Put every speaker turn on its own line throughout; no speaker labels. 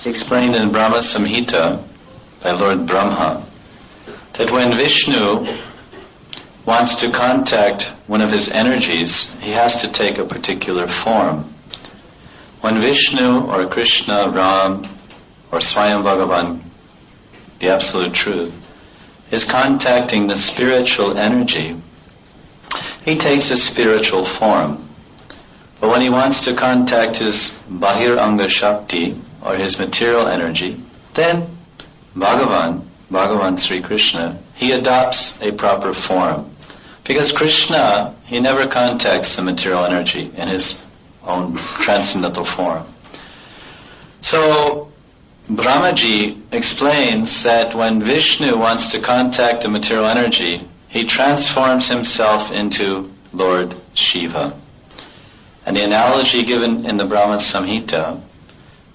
explained in Brahma Samhita by Lord Brahma that when Vishnu wants to contact one of his energies, he has to take a particular form. When Vishnu or Krishna, Ram, or Swayam Bhagavan, the Absolute Truth, is contacting the spiritual energy, he takes a spiritual form. But when he wants to contact his Bahir Anga Shakti, or his material energy, then Bhagavan Sri Krishna, he adopts a proper form. Because Krishna, he never contacts the material energy in his own transcendental form. So, Brahmaji explains that when Vishnu wants to contact the material energy, he transforms himself into Lord Shiva. And the analogy given in the Brahma Samhita,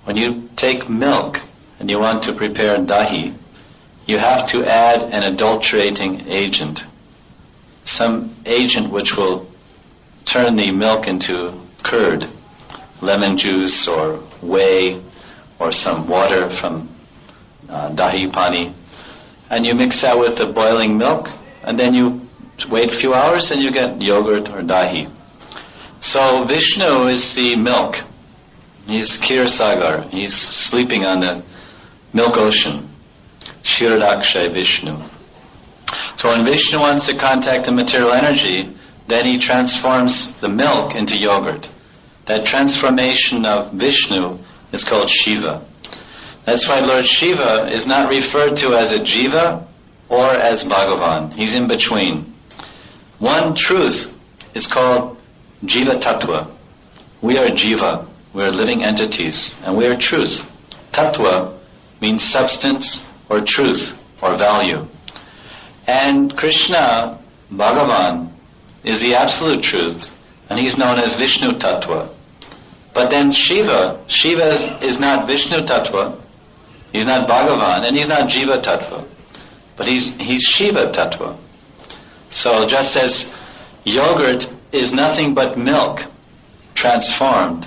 when you take milk and you want to prepare dahi, you have to add an adulterating agent. Some agent which will turn the milk into curd, lemon juice or whey or some water from dahi pani. And you mix that with the boiling milk and then you wait a few hours and you get yogurt or dahi. So Vishnu is the milk. He's Kir Sagar. He's sleeping on the milk ocean. Shiradakshay Vishnu. So when Vishnu wants to contact the material energy, then he transforms the milk into yogurt. That transformation of Vishnu is called Shiva. That's why Lord Shiva is not referred to as a Jiva or as Bhagavan. He's in between. One truth is called Jiva Tattva. We are Jiva. We are living entities. And we are truth. Tattva means substance or truth or value. And Krishna, Bhagavan, is the absolute truth. And he's known as Vishnu Tattva. But then Shiva is not Vishnu Tattva. He's not Bhagavan. And he's not Jiva Tattva. But he's Shiva Tattva. So just as yogurt is nothing but milk transformed.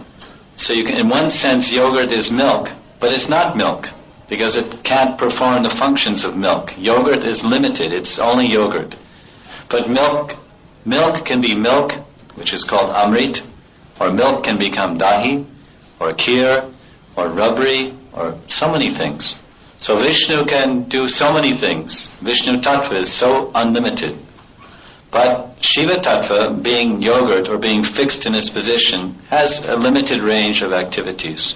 So you can, in one sense, yogurt is milk, but it's not milk because it can't perform the functions of milk. Yogurt is limited; it's only yogurt. But milk can be milk, which is called amrit, or milk can become dahi, or kheer, or rabri, or so many things. So Vishnu can do so many things. Vishnu Tattva is so unlimited. But Shiva Tattva, being yogurt or being fixed in its position, has a limited range of activities.